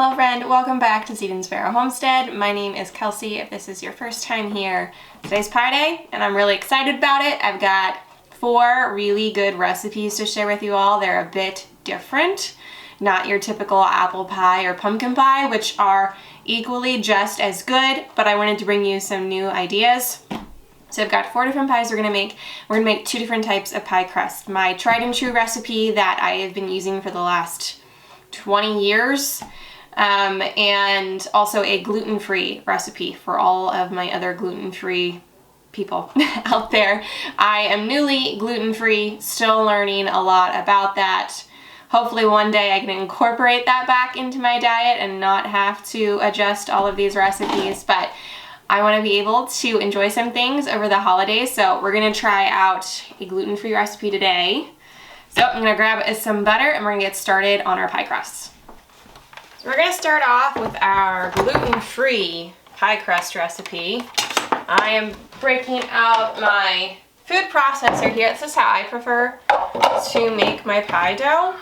Hello friend, welcome back to Seed and Sparrow Homestead. My name is Kelsey. If this is your first time here, today's pie day and I'm really excited about it. I've got 4 really good recipes to share with you all. They're a bit different, not your typical apple pie or pumpkin pie, which are equally just as good, but I wanted to bring you some new ideas. So I've got 4 different pies we're gonna make. We're gonna make 2 different types of pie crust. My tried and true recipe that I have been using for the last 20 years. And also a gluten-free recipe for all of my other gluten-free people out there. I am newly gluten-free, still learning a lot about that. Hopefully one day I can incorporate that back into my diet and not have to adjust all of these recipes, but I want to be able to enjoy some things over the holidays, so we're going to try out a gluten-free recipe today. So I'm going to grab some butter and we're going to get started on our pie crust. So we're going to start off with our gluten-free pie crust recipe. I am breaking out my food processor here. This is how I prefer to make my pie dough.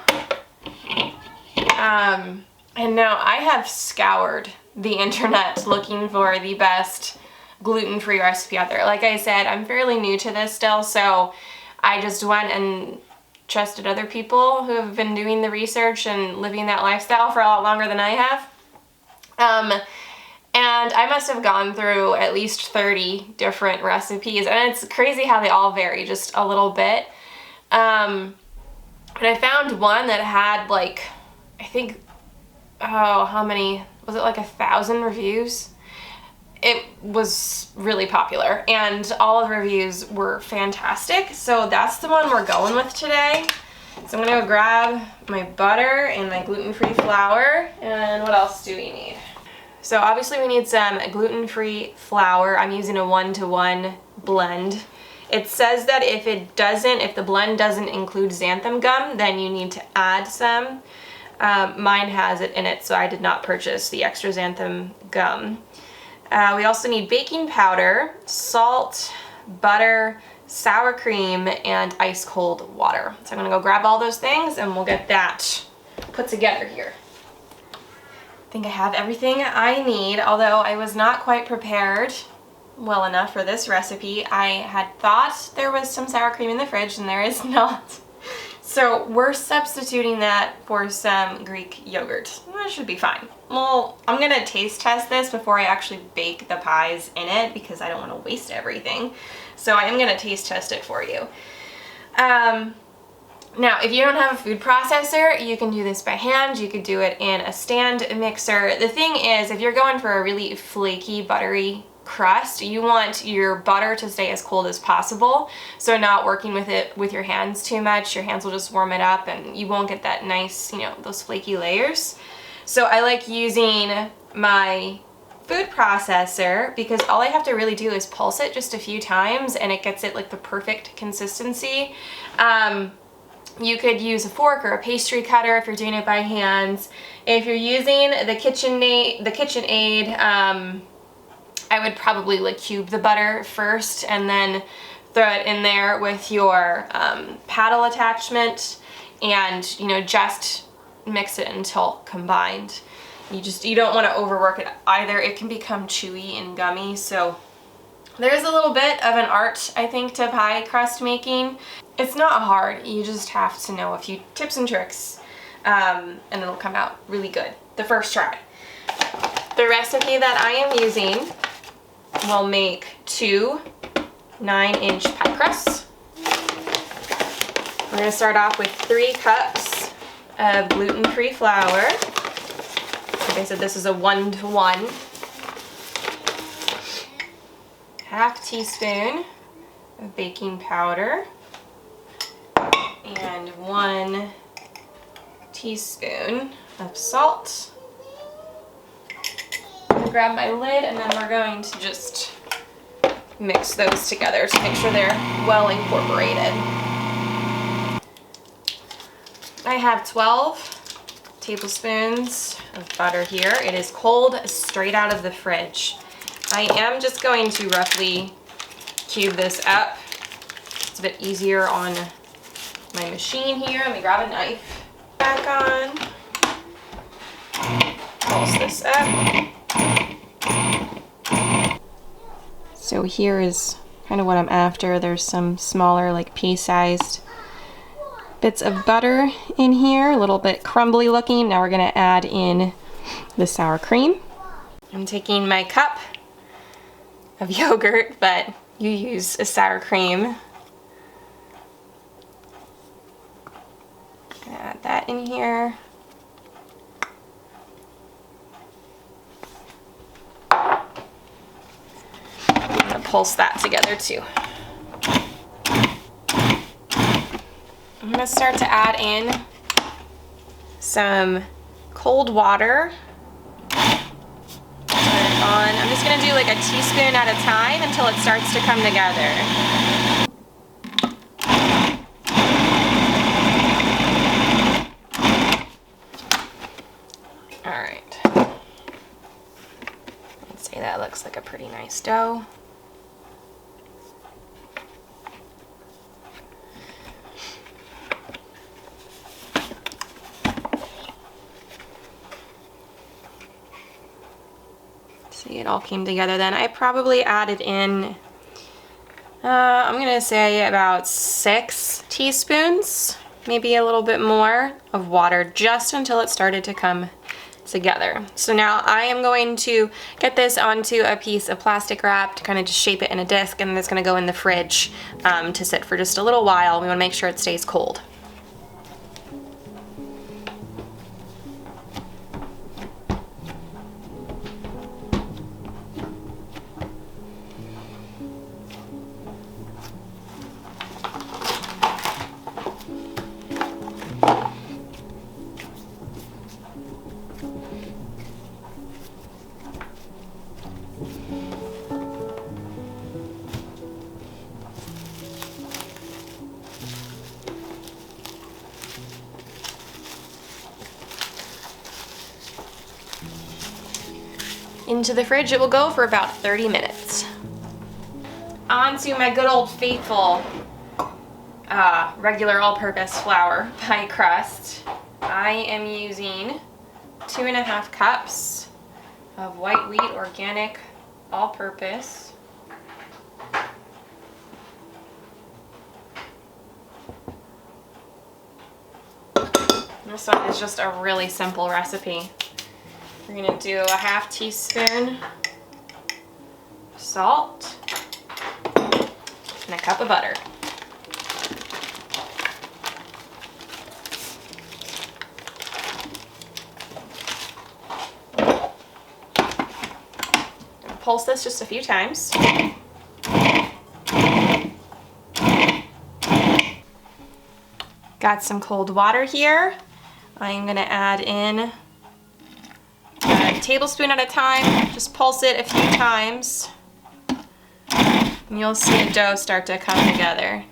And now I have scoured the internet looking for the best gluten-free recipe out there. Like I said, I'm fairly new to this still, so I just went and trusted other people who have been doing the research and living that lifestyle for a lot longer than I have. And I must have gone through at least 30 different recipes, and it's crazy how they all vary just a little bit. And I found one that had like, I think, how many, was it like 1,000 reviews? It was really popular and all of the reviews were fantastic, so that's the one we're going with today. So I'm gonna go grab my butter and my gluten-free flour, and what else do we need? So obviously we need some gluten-free flour. I'm using a 1-to-1 blend. It says that if the blend doesn't include xanthan gum, then you need to add some. Mine has it in it, so I did not purchase the extra xanthan gum. We also need baking powder, salt, butter, sour cream, and ice cold water. So I'm gonna go grab all those things and we'll get that put together here. I think I have everything I need, although I was not quite prepared well enough for this recipe. I had thought there was some sour cream in the fridge and there is not. So we're substituting that for some Greek yogurt. That should be fine. Well, I'm gonna taste test this before I actually bake the pies in it because I don't want to waste everything. So I am gonna taste test it for you. Now, if you don't have a food processor, you can do this by hand. You could do it in a stand mixer. The thing is, if you're going for a really flaky, buttery crust, you want your butter to stay as cold as possible, so not working with it with your hands too much. Your hands will just warm it up and you won't get that nice, those flaky layers. So I like using my food processor because all I have to really do is pulse it just a few times and it gets it like the perfect consistency. You could use a fork or a pastry cutter if you're doing it by hand. If you're using the KitchenAid, I would probably like cube the butter first and then throw it in there with your paddle attachment and just mix it until combined. You don't want to overwork it either. It can become chewy and gummy, so there's a little bit of an art, I think, to pie crust making. It's not hard, you just have to know a few tips and tricks, and it'll come out really good the first try. The recipe that I am using will make 2 9-inch pie crusts. We're going to start off with 3 cups of gluten-free flour. Like I said, this is a 1-to-1. Half teaspoon of baking powder and 1 teaspoon of salt. I'm gonna grab my lid and then we're going to just mix those together to make sure they're well incorporated. I have 12 tablespoons of butter here. It is cold, straight out of the fridge. I am just going to roughly cube this up. It's a bit easier on my machine here. Let me grab a knife. Back on. pulse this up. So here is kind of what I'm after. There's some smaller, like pea-sized bits of butter in here, a little bit crumbly looking. Now we're gonna add in the sour cream. I'm taking my cup of yogurt, but you use a sour cream. Gonna add that in here. I'm gonna pulse that together too. I'm gonna start to add in some cold water. Turn it on. I'm just gonna do like a teaspoon at a time until it starts to come together. All right. I'd say that looks like a pretty nice dough. See, it all came together then. I probably added in, I'm gonna say about 6 teaspoons, maybe a little bit more of water, just until it started to come together. So now I am going to get this onto a piece of plastic wrap to kind of just shape it in a disc, and then it's gonna go in the fridge to sit for just a little while. We wanna make sure it stays cold. Into the fridge it will go for about 30 minutes. On to my good old faithful regular all-purpose flour pie crust. I am using 2.5 cups of white wheat organic all-purpose. This one is just a really simple recipe. We're gonna do a 1/2 teaspoon salt and a cup of butter. Gonna pulse this just a few times. Got some cold water here. I'm gonna add in a tablespoon at a time. Just pulse it a few times and you'll see the dough start to come together.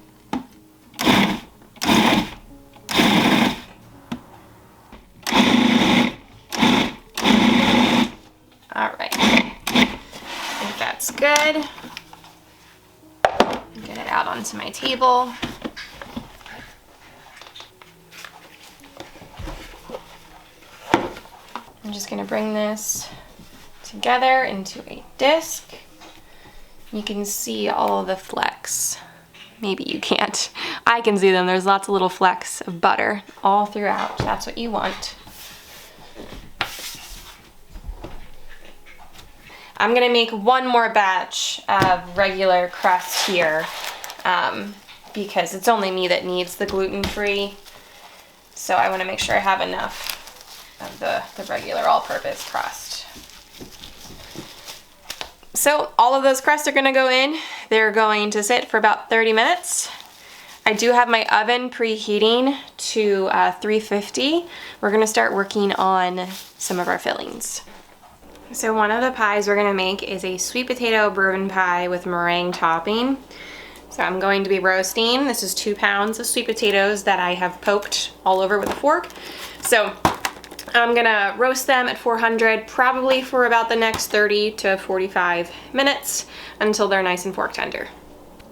All right, I think that's good. Get it out onto my table. I'm just gonna bring this together into a disc. You can see all of the flecks. Maybe you can't. I can see them. There's lots of little flecks of butter all throughout. That's what you want. I'm gonna make one more batch of regular crust here because it's only me that needs the gluten-free. So I wanna make sure I have enough of the regular all-purpose crust. So all of those crusts are gonna go in. They're going to sit for about 30 minutes. I do have my oven preheating to 350. We're gonna start working on some of our fillings. So one of the pies we're gonna make is a sweet potato bourbon pie with meringue topping. So I'm going to be roasting. This is 2 pounds of sweet potatoes that I have poked all over with a fork. So I'm gonna roast them at 400 probably for about the next 30 to 45 minutes until they're nice and fork tender.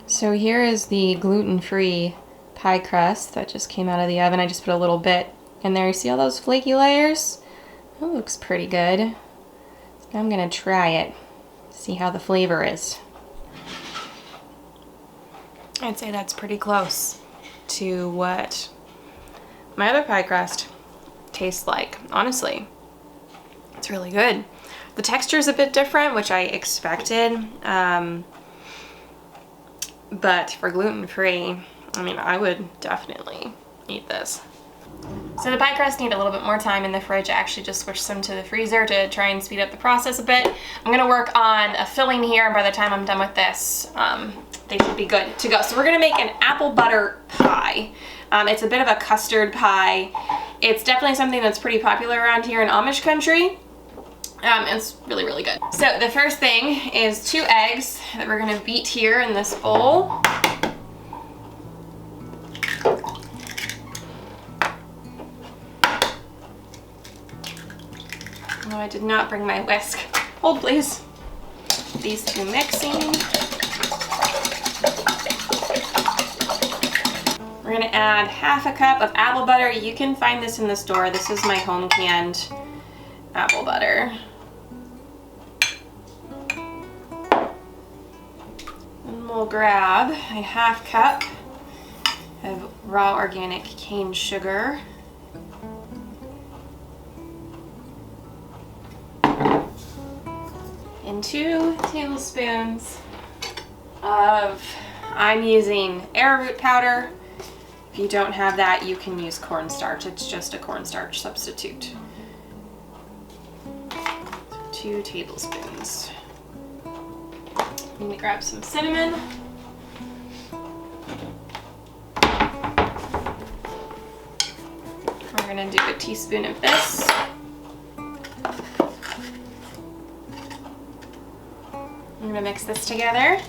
So here is the gluten-free pie crust that just came out of the oven. I just put a little bit in there. You see all those flaky layers? That looks pretty good. So I'm gonna try it, see how the flavor is. I'd say that's pretty close to what my other pie crust tastes like. Honestly, it's really good. The texture is a bit different, which I expected, but for gluten-free, I mean, I would definitely eat this. So the pie crust need a little bit more time in the fridge. I actually just switched some to the freezer to try and speed up the process a bit. I'm gonna work on a filling here, and by the time I'm done with this, they should be good to go. So we're gonna make an apple butter pie. It's a bit of a custard pie. It's definitely something that's pretty popular around here in Amish country. It's really, really good. So the first thing is 2 eggs that we're gonna beat here in this bowl. No, I did not bring my whisk. Hold, please. These 2 mixing. We're gonna add 1/2 cup of apple butter. You can find this in the store. This is my home canned apple butter. And we'll grab a 1/2 cup of raw organic cane sugar. And 2 tablespoons of, I'm using arrowroot powder. If you don't have that, you can use cornstarch. It's just a cornstarch substitute. 2 tablespoons. I'm gonna grab some cinnamon. We're gonna do a teaspoon of this. I'm gonna mix this together.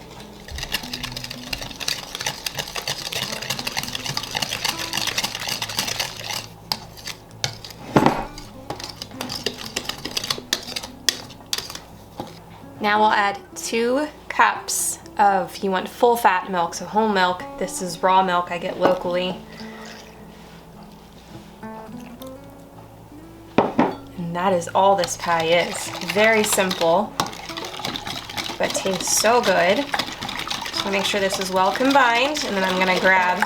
Now we'll add 2 cups of, you want full fat milk, so whole milk. This is raw milk I get locally. And that is all this pie is. Very simple, but tastes so good. So make sure this is well combined, and then I'm gonna grab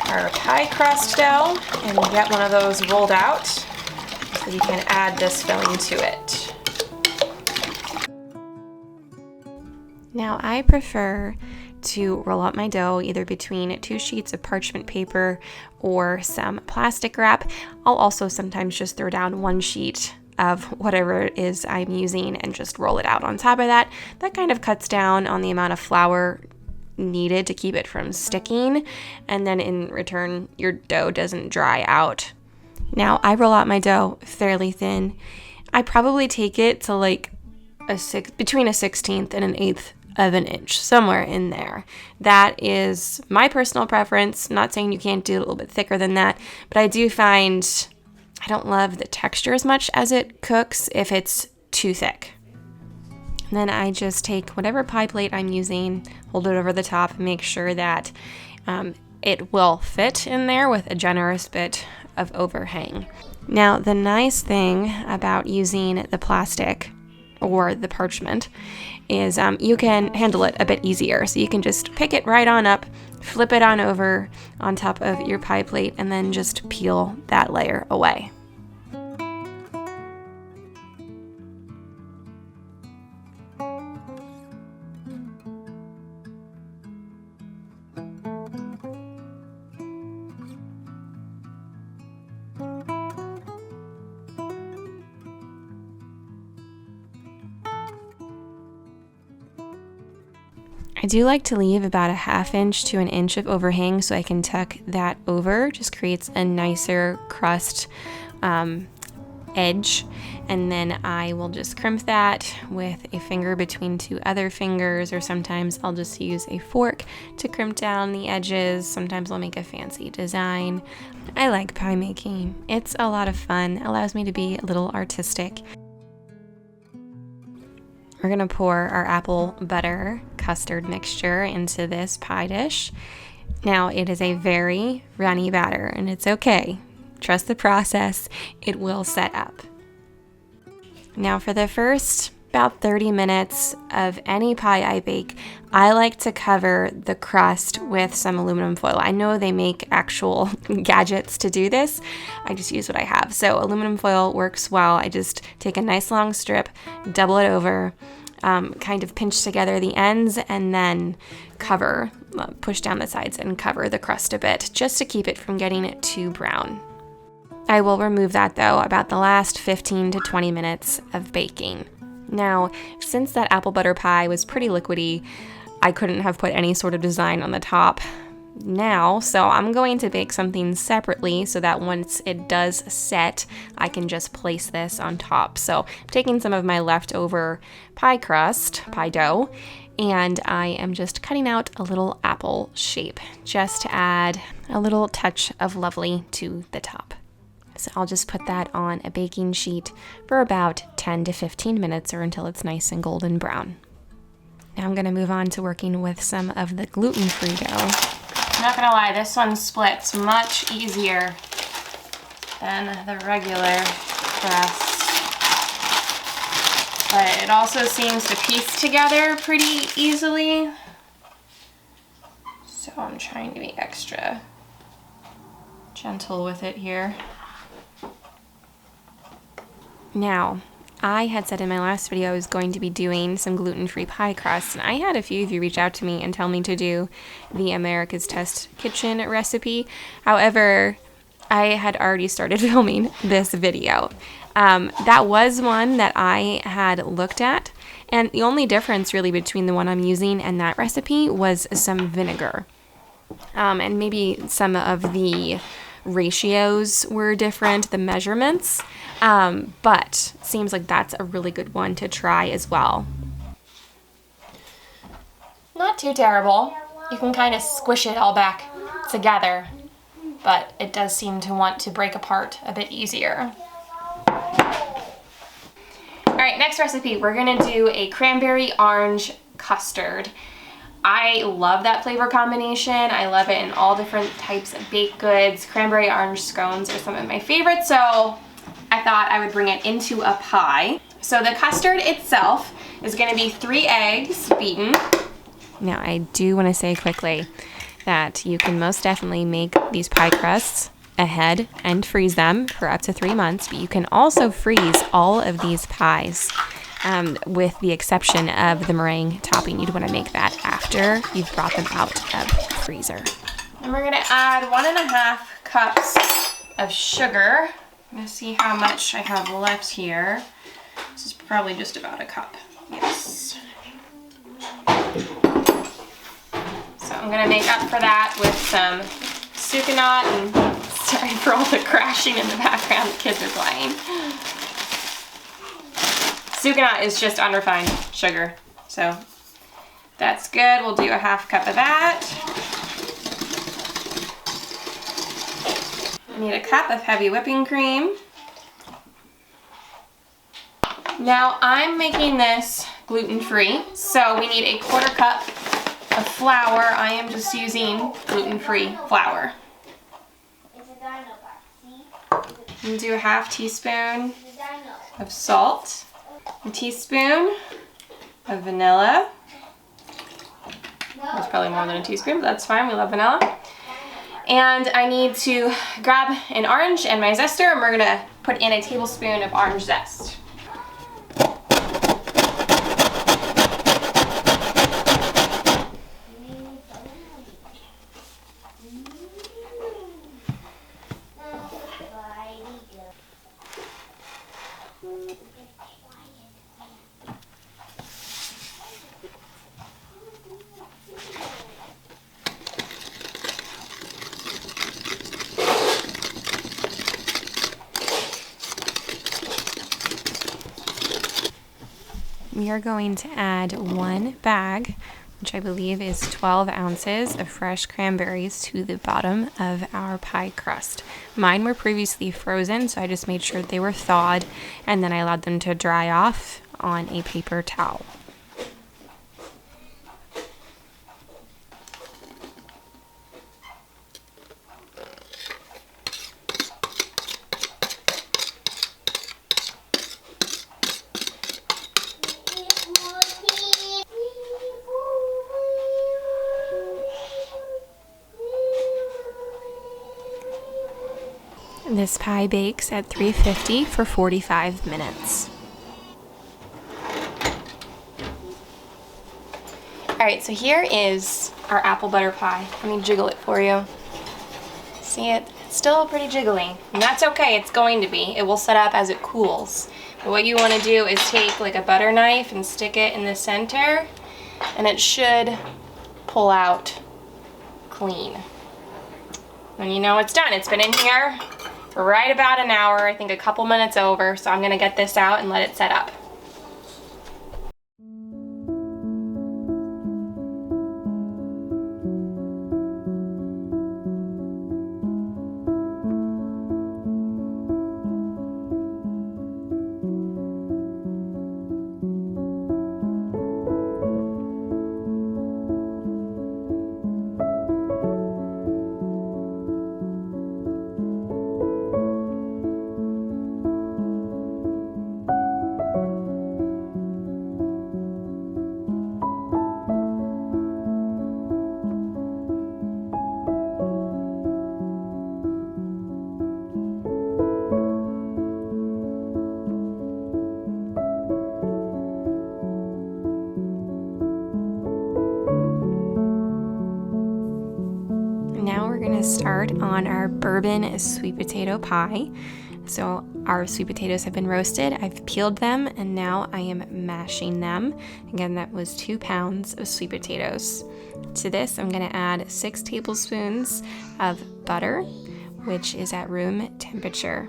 our pie crust dough and get one of those rolled out so you can add this filling to it. Now I prefer to roll out my dough either between 2 sheets of parchment paper or some plastic wrap. I'll also sometimes just throw down 1 sheet of whatever it is I'm using and just roll it out on top of that. That kind of cuts down on the amount of flour needed to keep it from sticking, and then in return your dough doesn't dry out. Now I roll out my dough fairly thin. I probably take it to like between a 1/16 and an 1/8 of an inch, somewhere in there. That is my personal preference. Not saying you can't do it a little bit thicker than that, but I do find I don't love the texture as much as it cooks if it's too thick. And then I just take whatever pie plate I'm using, hold it over the top, make sure that it will fit in there with a generous bit of overhang. Now, the nice thing about using the plastic or the parchment is you can handle it a bit easier. So you can just pick it right on up, flip it on over on top of your pie plate, and then just peel that layer away. I do like to leave about a 1/2 inch to an inch of overhang so I can tuck that over. Just creates a nicer crust edge. And then I will just crimp that with a finger between 2 other fingers, or sometimes I'll just use a fork to crimp down the edges. Sometimes I'll make a fancy design. I like pie making. It's a lot of fun. It allows me to be a little artistic. We're gonna pour our apple butter custard mixture into this pie dish. Now it is a very runny batter, and it's okay. Trust the process, it will set up. Now for the first about 30 minutes of any pie I bake, I like to cover the crust with some aluminum foil. I know they make actual gadgets to do this. I just use what I have. So aluminum foil works well. I just take a nice long strip, double it over, kind of pinch together the ends, and then cover, push down the sides and cover the crust a bit just to keep it from getting too brown. I will remove that though about the last 15 to 20 minutes of baking. Now, since that apple butter pie was pretty liquidy, I couldn't have put any sort of design on the top now, so I'm going to bake something separately so that once it does set, I can just place this on top. So I'm taking some of my leftover pie crust, pie dough, and I am just cutting out a little apple shape just to add a little touch of lovely to the top. So I'll just put that on a baking sheet for about 10 to 15 minutes or until it's nice and golden brown. Now I'm going to move on to working with some of the gluten-free dough. I'm not going to lie, this one splits much easier than the regular crust. But it also seems to piece together pretty easily. So I'm trying to be extra gentle with it here. Now, I had said in my last video I was going to be doing some gluten-free pie crusts, and I had a few of you reach out to me and tell me to do the America's Test Kitchen recipe. However, I had already started filming this video. That was one that I had looked at, and the only difference really between the one I'm using and that recipe was some vinegar. And maybe some of the ratios were different, the measurements, but seems like that's a really good one to try as well. Not too terrible. You can kind of squish it all back together, but it does seem to want to break apart a bit easier. All right, next recipe, we're gonna do a cranberry orange custard. I love that flavor combination. I love it in all different types of baked goods. Cranberry orange scones are some of my favorites, so I thought I would bring it into a pie. So the custard itself is gonna be 3 eggs beaten. Now I do wanna say quickly that you can most definitely make these pie crusts ahead and freeze them for up to 3 months, but you can also freeze all of these pies. With the exception of the meringue topping. You'd want to make that after you've brought them out of the freezer. And we're going to add 1.5 cups of sugar. I'm going to see how much I have left here. This is probably just about a cup. Yes. So I'm going to make up for that with some sucanat, and sorry for all the crashing in the background, the kids are playing. Sucanat is just unrefined sugar, so that's good. We'll do 1/2 cup of that. I need a cup of heavy whipping cream. Now I'm making this gluten-free, so we need 1/4 cup of flour. I am just using gluten-free flour. And do 1/2 teaspoon of salt. A teaspoon of vanilla. That's probably more than a teaspoon, but that's fine. We love vanilla. And I need to grab an orange and my zester, and we're gonna put in a tablespoon of orange zest. We are going to add 1 bag, which I believe is 12 ounces of fresh cranberries, to the bottom of our pie crust. Mine were previously frozen, so I just made sure they were thawed, and then I allowed them to dry off on a paper towel. This pie bakes at 350 for 45 minutes. Alright, so here is our apple butter pie. Let me jiggle it for you. See it? It's still pretty jiggly. And that's okay, it's going to be. It will set up as it cools. But what you want to do is take like a butter knife and stick it in the center, and it should pull out clean. And you know it's done. It's been in here for right about an hour, I think a couple minutes over, so I'm gonna get this out and let it set up. Now we're gonna start on our bourbon sweet potato pie. So our sweet potatoes have been roasted. I've peeled them and now I am mashing them. Again, that was 2 pounds of sweet potatoes. To this, I'm gonna add 6 tablespoons of butter, which is at room temperature.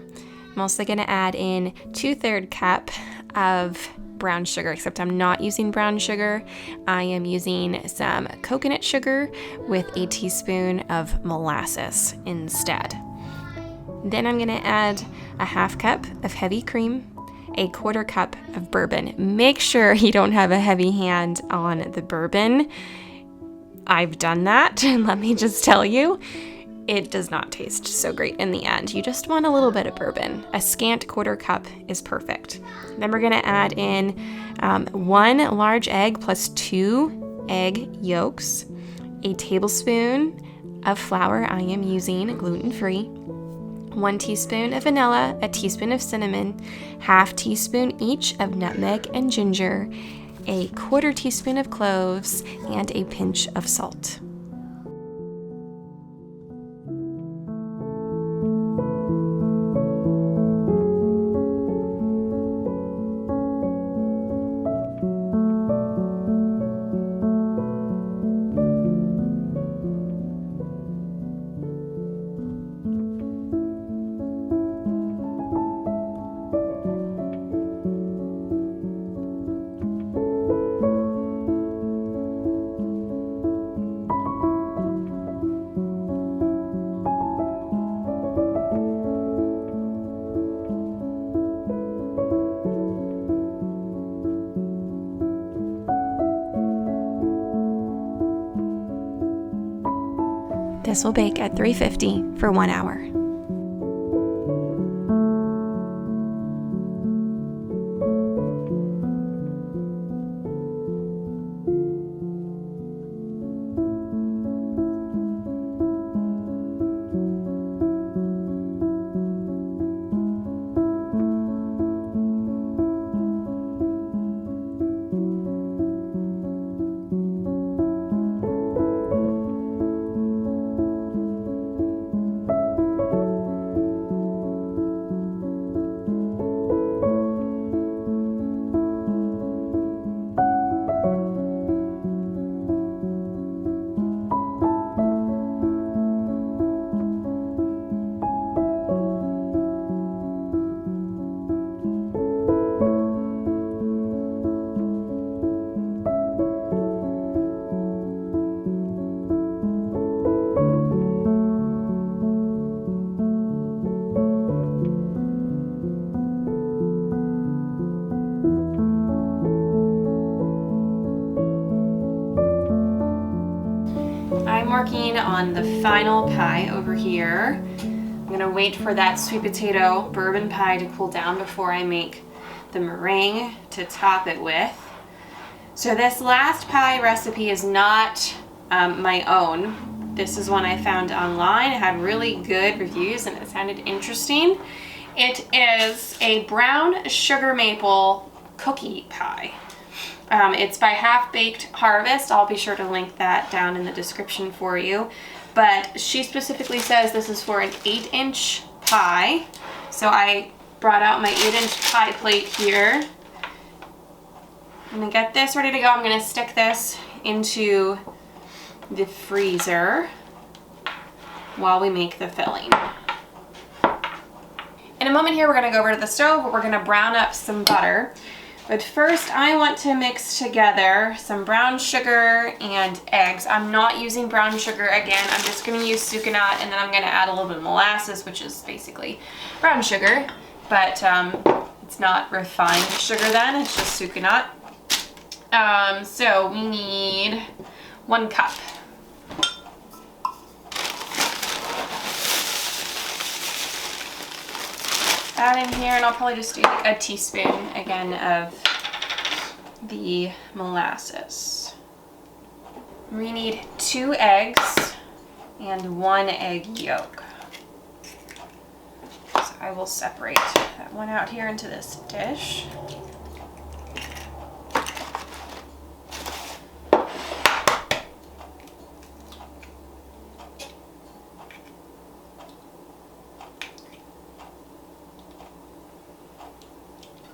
I'm also gonna add in 2/3 cup of brown sugar, except I'm not using brown sugar. I am using some coconut sugar with a teaspoon of molasses instead. Then I'm gonna add a 1/2 cup of heavy cream, a 1/4 cup of bourbon. Make sure you don't have a heavy hand on the bourbon. I've done that, and let me just tell you, it does not taste so great in the end. You just want a little bit of bourbon. A scant 1/4 cup is perfect. Then we're gonna add in 1 large egg plus 2 egg yolks, a tablespoon of flour. I am using gluten-free, 1 teaspoon of vanilla, a teaspoon of cinnamon, 1/2 teaspoon each of nutmeg and ginger, a 1/4 teaspoon of cloves, and a pinch of salt. This will bake at 350 for 1 hour. I'm working on the final pie over here. I'm gonna wait for that sweet potato bourbon pie to cool down before I make the meringue to top it with. So this last pie recipe is not my own. This is one I found online. It had really good reviews and it sounded interesting. It is a brown sugar maple cookie pie. It's by Half Baked Harvest. I'll be sure to link that down in the description for you. But she specifically says this is for an 8-inch pie. So I brought out my 8-inch pie plate here. I'm gonna get this ready to go. I'm gonna stick this into the freezer while we make the filling. In a moment here, we're gonna go over to the stove. We're gonna brown up some butter. But first, I want to mix together some brown sugar and eggs. I'm not using brown sugar again. I'm just gonna use sucanat, and then I'm gonna add a little bit of molasses, which is basically brown sugar, but it's not refined sugar then, it's just sucanat. So we need 1 cup. Add in here, and I'll probably just do like a teaspoon again of the molasses. We need 2 eggs and 1 egg yolk. So I will separate that one out here into this dish.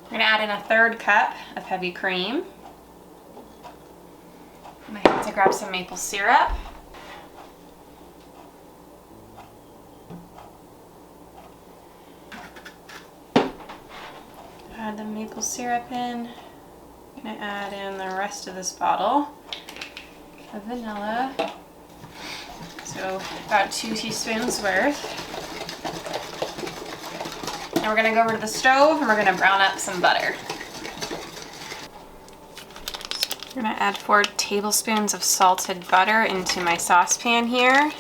We're gonna add in a 1/3 cup of heavy cream. I have to grab some maple syrup. Add the maple syrup in. I'm gonna add in the rest of this bottle of vanilla. So about 2 teaspoons worth. Now we're gonna go over to the stove and we're gonna brown up some butter. I'm gonna add 4 tablespoons of salted butter into my saucepan here.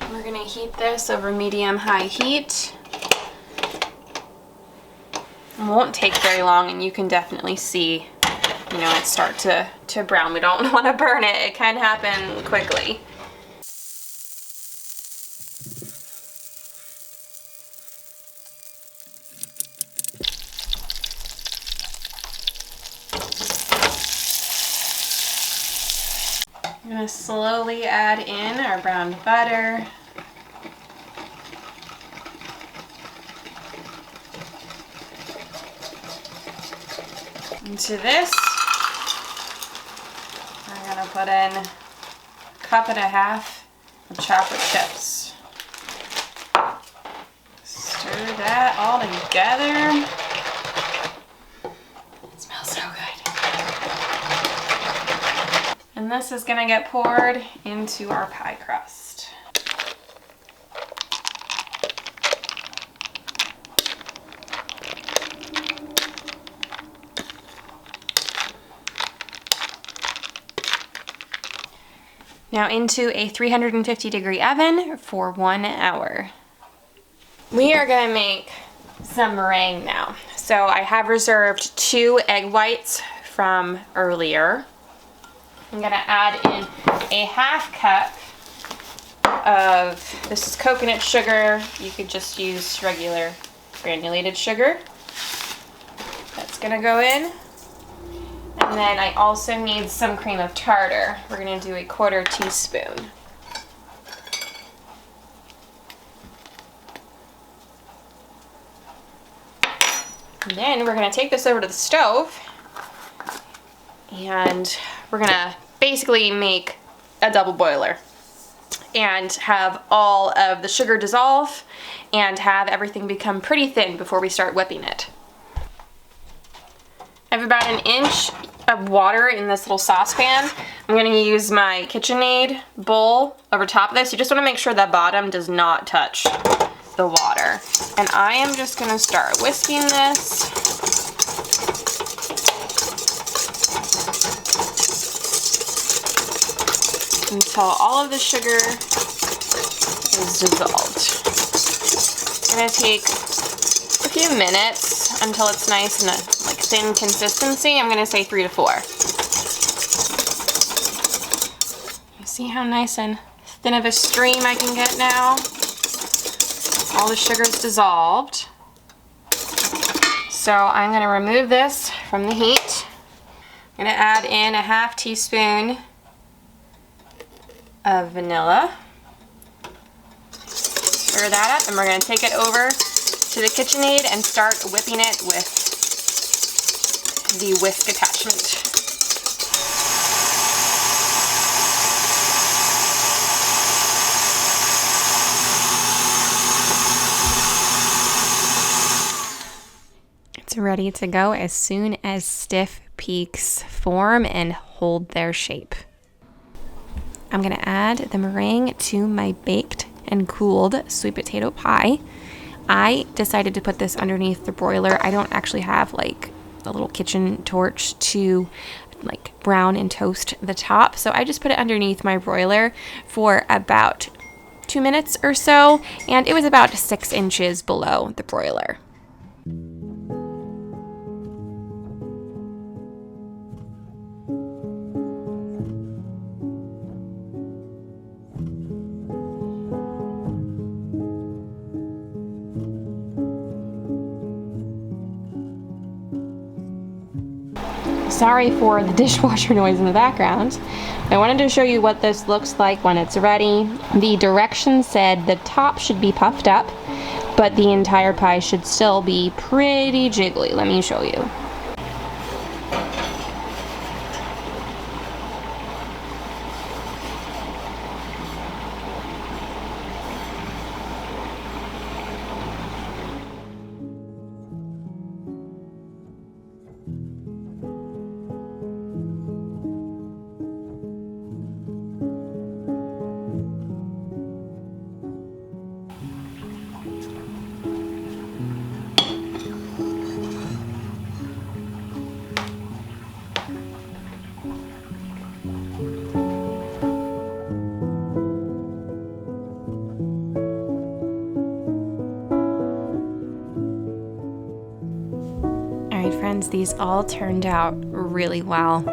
We're gonna heat this over medium-high heat. It won't take very long, and you can definitely see, you know, it start to brown. We don't want to burn it. It can happen quickly. I'm going to slowly add in our browned butter. Into this, I'm going to put in 1.5 cups of chocolate chips. Stir that all together. It smells so good. And this is going to get poured into our pie crust. Now into a 350-degree oven for 1 hour. We are going to make some meringue now. So I have reserved 2 egg whites from earlier. I'm going to add in a 1/2 cup of, this is coconut sugar. You could just use regular granulated sugar. That's going to go in. And then I also need some cream of tartar. We're going to do a 1/4 teaspoon. And then we're going to take this over to the stove, and we're going to basically make a double boiler and have all of the sugar dissolve and have everything become pretty thin before we start whipping it. I have about 1 inch of water in this little saucepan. I'm going to use my KitchenAid bowl over top of this. You just want to make sure the bottom does not touch the water. And I am just going to start whisking this. Until all of the sugar is dissolved. I'm going to take a few minutes until it's nice and like thin consistency. I'm going to say 3 to 4. See how nice and thin of a stream I can get now? All the sugar's dissolved. So I'm gonna remove this from the heat. I'm gonna add in a half teaspoon of vanilla. Stir that up, and we're gonna take it over to the KitchenAid and start whipping it with the whisk attachment. It's ready to go as soon as stiff peaks form and hold their shape. I'm gonna add the meringue to my baked and cooled sweet potato pie. I decided to put this underneath the broiler. I don't actually have like a little kitchen torch to like brown and toast the top, so I just put it underneath my broiler for about 2 minutes or so, and it was about 6 inches below the broiler. Sorry for the dishwasher noise in the background. I wanted to show you what this looks like when it's ready. The directions said the top should be puffed up, but the entire pie should still be pretty jiggly. Let me show you. Friends, these all turned out really well.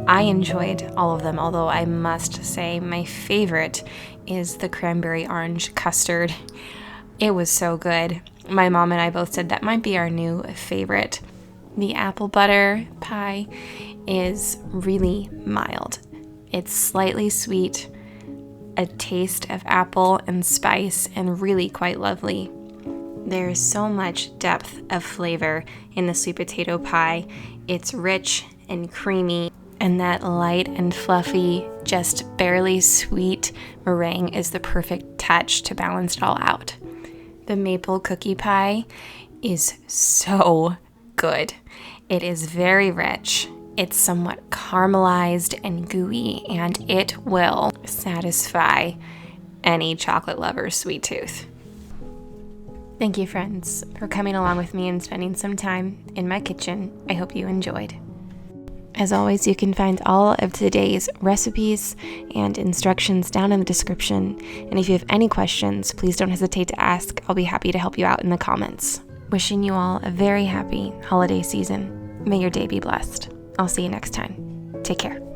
I enjoyed all of them, although I must say my favorite is the Cranberry Orange Custard. It was so good. My mom and I both said that might be our new favorite. The apple butter pie is really mild. It's slightly sweet, a taste of apple and spice, and really quite lovely. There is so much depth of flavor in the sweet potato pie. It's rich and creamy, and that light and fluffy, just barely sweet meringue is the perfect touch to balance it all out. The maple cookie pie is so good. It is very rich. It's somewhat caramelized and gooey, and it will satisfy any chocolate lover's sweet tooth. Thank you, friends, for coming along with me and spending some time in my kitchen. I hope you enjoyed. As always, you can find all of today's recipes and instructions down in the description. And if you have any questions, please don't hesitate to ask. I'll be happy to help you out in the comments. Wishing you all a very happy holiday season. May your day be blessed. I'll see you next time. Take care.